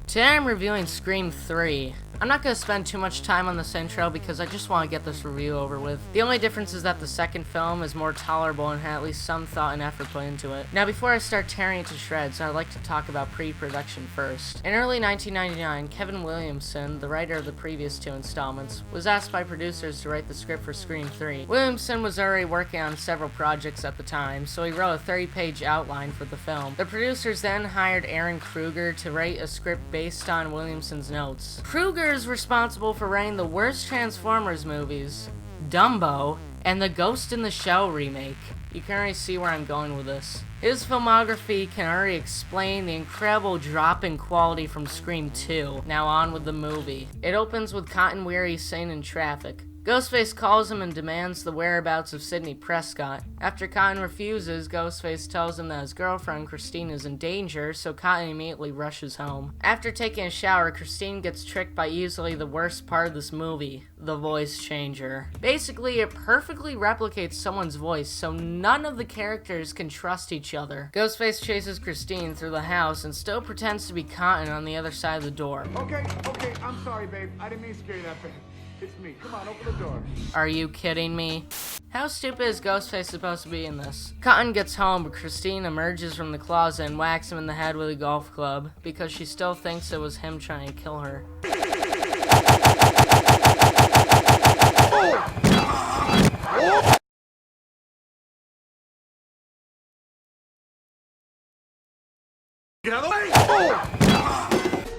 Today I'm reviewing Scream 3. I'm not going to spend too much time on this intro because I just want to get this review over with. The only difference is that the second film is more tolerable and had at least some thought and effort put into it. Now before I start tearing it to shreds, I'd like to talk about pre-production first. In early 1999, Kevin Williamson, the writer of the previous two installments, was asked by producers to write the script for Scream 3. Williamson was already working on several projects at the time, so he wrote a 30-page outline for the film. The producers then hired Aaron Kruger to write a script based on Williamson's notes. Kruger is responsible for writing the worst Transformers movies, Dumbo, and the Ghost in the Shell remake. You can already see where I'm going with this. His filmography can already explain the incredible drop in quality from Scream 2. Now on with the movie. It opens with Cotton Weary sitting in traffic. Ghostface calls him and demands the whereabouts of Sidney Prescott. After Cotton refuses, Ghostface tells him that his girlfriend, Christine, is in danger, so Cotton immediately rushes home. After taking a shower, Christine gets tricked by easily the worst part of this movie, the voice changer. Basically, it perfectly replicates someone's voice, so none of the characters can trust each other. Ghostface chases Christine through the house and still pretends to be Cotton on the other side of the door. Okay, I'm sorry, babe. I didn't mean to scare you that bad. It's me. Come on, open the door. Are you kidding me? How stupid is Ghostface supposed to be in this? Cotton gets home, but Christine emerges from the closet and whacks him in the head with a golf club because she still thinks it was him trying to kill her. Get out of the way!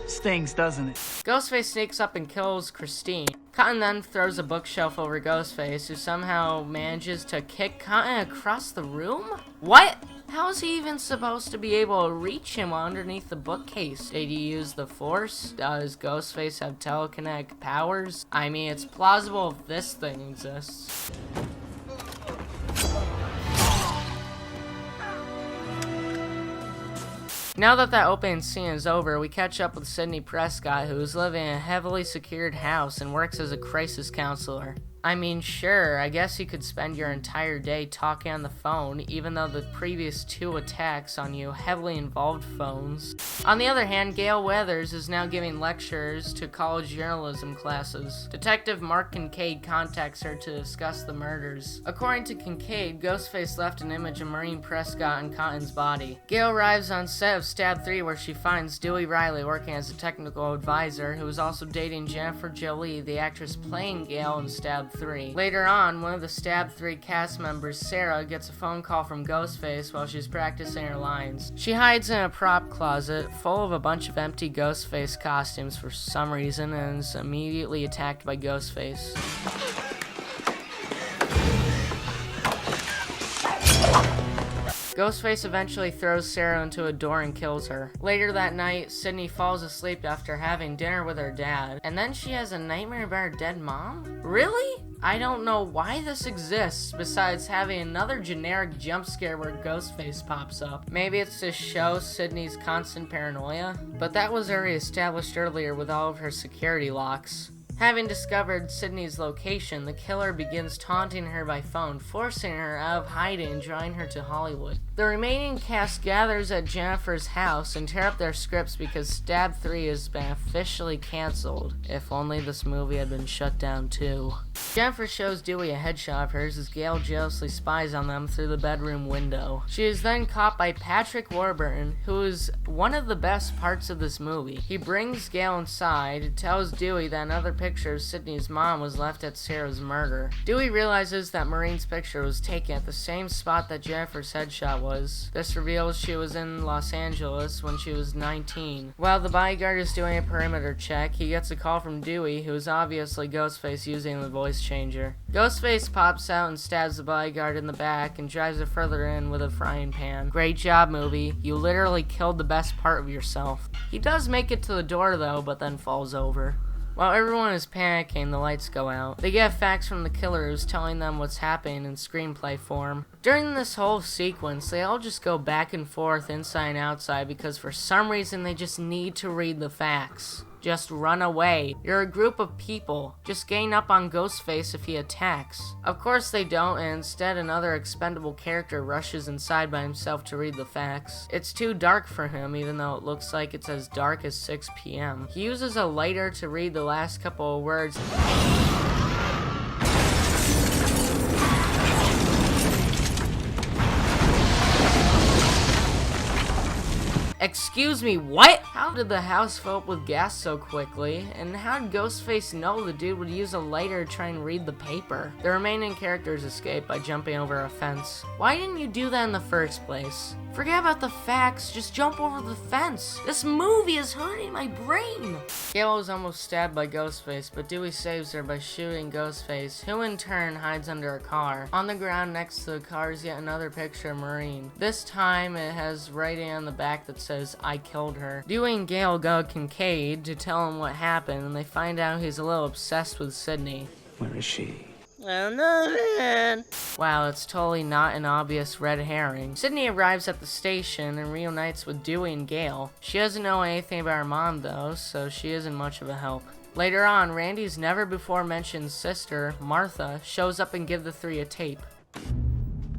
Stings, doesn't it? Ghostface sneaks up and kills Christine. Cotton then throws a bookshelf over Ghostface, who somehow manages to kick Cotton across the room? What? How is he even supposed to be able to reach him underneath the bookcase? Did he use the Force? Does Ghostface have telekinetic powers? I mean, it's plausible if this thing exists. Now that opening scene is over, we catch up with Sidney Prescott, who is living in a heavily secured house and works as a crisis counselor. I mean, sure, I guess you could spend your entire day talking on the phone, even though the previous two attacks on you heavily involved phones. On the other hand, Gail Weathers is now giving lectures to college journalism classes. Detective Mark Kincaid contacts her to discuss the murders. According to Kincaid, Ghostface left an image of Maureen Prescott in Cotton's body. Gail arrives on set of Stab 3 where she finds Dewey Riley working as a technical advisor, who is also dating Jennifer Jolie, the actress playing Gail in Stab 3. Later on, one of the Stab 3 cast members, Sarah, gets a phone call from Ghostface while she's practicing her lines. She hides in a prop closet full of a bunch of empty Ghostface costumes for some reason and is immediately attacked by Ghostface. Ghostface eventually throws Sarah into a door and kills her. Later that night, Sidney falls asleep after having dinner with her dad, and then she has a nightmare about her dead mom? Really? I don't know why this exists, besides having another generic jump scare where Ghostface pops up. Maybe it's to show Sidney's constant paranoia, but that was already established earlier with all of her security locks. Having discovered Sidney's location, the killer begins taunting her by phone, forcing her out of hiding and drawing her to Hollywood. The remaining cast gathers at Jennifer's house and tear up their scripts because Stab 3 has been officially canceled. If only this movie had been shut down too. Jennifer shows Dewey a headshot of hers as Gail jealously spies on them through the bedroom window. She is then caught by Patrick Warburton, who is one of the best parts of this movie. He brings Gail inside, tells Dewey that another picture of Sidney's mom was left at Sarah's murder. Dewey realizes that Maureen's picture was taken at the same spot that Jennifer's headshot was. This reveals she was in Los Angeles when she was 19. While the bodyguard is doing a perimeter check, he gets a call from Dewey, who is obviously Ghostface using the voice changer. Ghostface pops out and stabs the bodyguard in the back and drives it further in with a frying pan. Great job, movie. You literally killed the best part of yourself. He does make it to the door though, but then falls over. While everyone is panicking, the lights go out. They get facts from the killer who's telling them what's happening in screenplay form. During this whole sequence, they all just go back and forth inside and outside because for some reason they just need to read the facts. Just run away. You're a group of people. Just gang up on Ghostface if he attacks. Of course they don't, and instead another expendable character rushes inside by himself to read the facts. It's too dark for him, even though it looks like it's as dark as 6 p.m. He uses a lighter to read the last couple of words. Excuse me, what? How did the house fill up with gas so quickly? And how did Ghostface know the dude would use a lighter to try and read the paper? The remaining characters escape by jumping over a fence. Why didn't you do that in the first place? Forget about the facts, just jump over the fence. This movie is hurting my brain. Gale is almost stabbed by Ghostface, but Dewey saves her by shooting Ghostface, who in turn hides under a car. On the ground next to the car is yet another picture of Maureen. This time it has writing on the back that says, "I killed her." Dewey and Gale go to Kincaid to tell him what happened, and they find out he's a little obsessed with Sydney. Where is she? Oh no, man. Wow, it's totally not an obvious red herring. Sydney arrives at the station and reunites with Dewey and Gale. She doesn't know anything about her mom though, so she isn't much of a help. Later on, Randy's never before mentioned sister, Martha, shows up and gives the three a tape.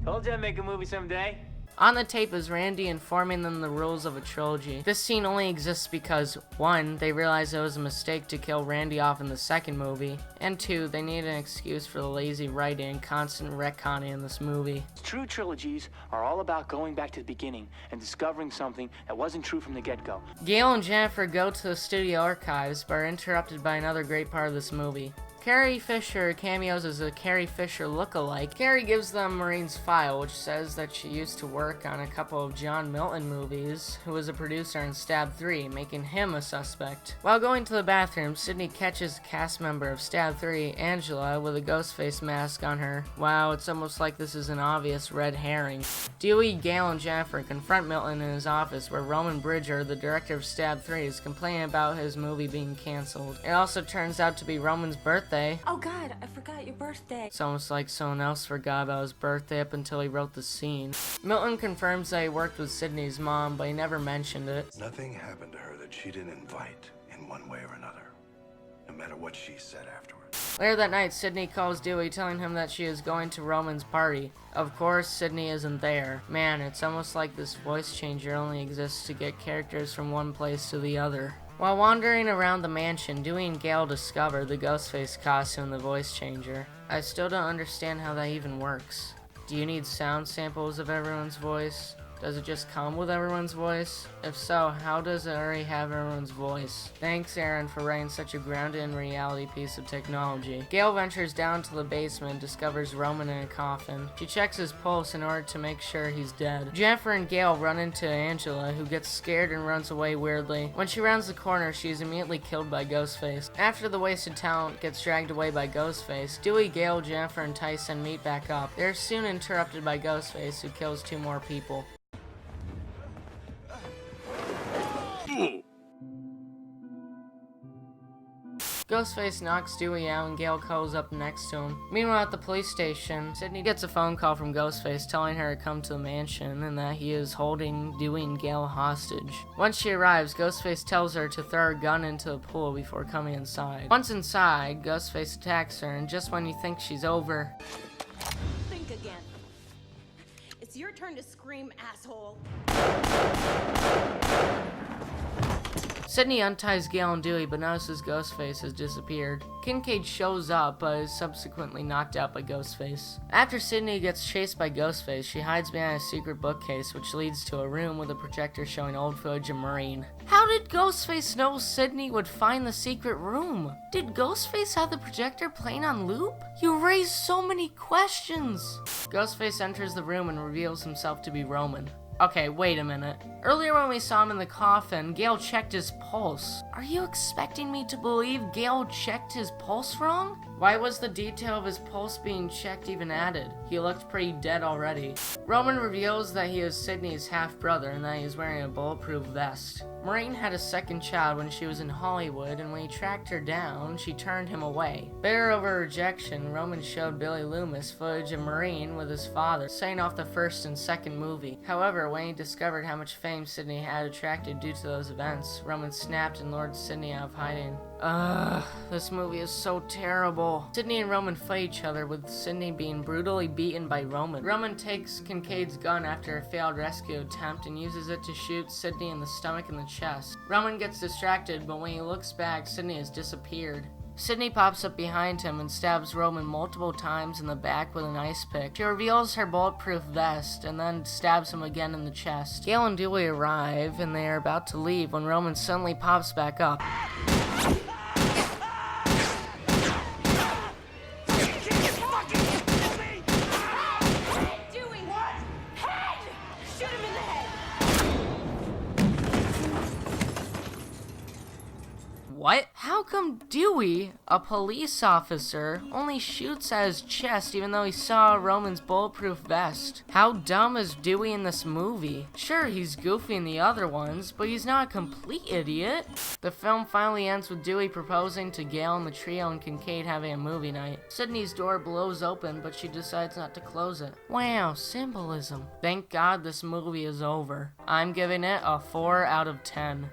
Told you I'd make a movie someday. On the tape is Randy informing them the rules of a trilogy. This scene only exists because 1. They realized it was a mistake to kill Randy off in the second movie, and 2. They needed an excuse for the lazy writing and constant retconning in this movie. True trilogies are all about going back to the beginning and discovering something that wasn't true from the get-go. Gale and Jennifer go to the studio archives but are interrupted by another great part of this movie. Carrie Fisher cameos as a Carrie Fisher look-alike. Carrie gives them Maureen's file, which says that she used to work on a couple of John Milton movies, who was a producer in Stab 3, making him a suspect. While going to the bathroom, Sydney catches a cast member of Stab 3, Angela, with a Ghostface mask on her. Wow, it's almost like this is an obvious red herring. Dewey, Gale, and Jennifer confront Milton in his office, where Roman Bridger, the director of Stab 3, is complaining about his movie being cancelled. It also turns out to be Roman's birthday. Oh God, I forgot your birthday. It's almost like someone else forgot about his birthday up until he wrote the scene. Milton confirms that he worked with Sydney's mom, but he never mentioned it. Nothing happened to her that she didn't invite in one way or another, no matter what she said afterwards. Later that night, Sydney calls Dewey, telling him that she is going to Roman's party. Of course, Sydney isn't there. Man, it's almost like this voice changer only exists to get characters from one place to the other. While wandering around the mansion, Dewey and Gale discover the Ghostface costume and the voice changer. I still don't understand how that even works. Do you need sound samples of everyone's voice? Does it just come with everyone's voice? If so, how does it already have everyone's voice? Thanks, Aaron, for writing such a grounded in reality piece of technology. Gale ventures down to the basement and discovers Roman in a coffin. She checks his pulse in order to make sure he's dead. Jennifer and Gale run into Angela, who gets scared and runs away weirdly. When she rounds the corner, she is immediately killed by Ghostface. After the wasted talent gets dragged away by Ghostface, Dewey, Gale, Jennifer, and Tyson meet back up. They're soon interrupted by Ghostface, who kills 2 more people. Ghostface knocks Dewey out and Gale calls up next to him. Meanwhile, at the police station, Sydney gets a phone call from Ghostface telling her to come to the mansion and that he is holding Dewey and Gale hostage. Once she arrives, Ghostface tells her to throw her gun into the pool before coming inside. Once inside, Ghostface attacks her, and just when you think she's over... Think again. It's your turn to scream, asshole. Sydney unties Gale and Dewey, but notices Ghostface has disappeared. Kincaid shows up, but is subsequently knocked out by Ghostface. After Sydney gets chased by Ghostface, she hides behind a secret bookcase, which leads to a room with a projector showing old footage of Maureen. How did Ghostface know Sydney would find the secret room? Did Ghostface have the projector playing on loop? You raise so many questions! Ghostface enters the room and reveals himself to be Roman. Okay, wait a minute. Earlier when we saw him in the coffin, Gale checked his pulse. Are you expecting me to believe Gale checked his pulse wrong? Why was the detail of his pulse being checked even added? He looked pretty dead already. Roman reveals that he is Sydney's half-brother and that he is wearing a bulletproof vest. Maureen had a second child when she was in Hollywood, and when he tracked her down, she turned him away. Bitter over rejection, Roman showed Billy Loomis footage of Maureen with his father, setting off the first and second movie. However, when he discovered how much fame Sydney had attracted due to those events, Roman snapped and lured Sydney out of hiding. This movie is so terrible. Sydney and Roman fight each other, with Sydney being brutally beaten by Roman. Roman takes Kincaid's gun after a failed rescue attempt and uses it to shoot Sydney in the stomach and the chest. Roman gets distracted, but when he looks back, Sydney has disappeared. Sydney pops up behind him and stabs Roman multiple times in the back with an ice pick. She reveals her bulletproof vest and then stabs him again in the chest. Gale and Dewey arrive and they are about to leave when Roman suddenly pops back up. What? How come Dewey, a police officer, only shoots at his chest even though he saw Roman's bulletproof vest? How dumb is Dewey in this movie? Sure, he's goofy in the other ones, but he's not a complete idiot. The film finally ends with Dewey proposing to Gale and the trio and Kincaid having a movie night. Sydney's door blows open, but she decides not to close it. Wow, symbolism. Thank God this movie is over. I'm giving it a 4 out of 10.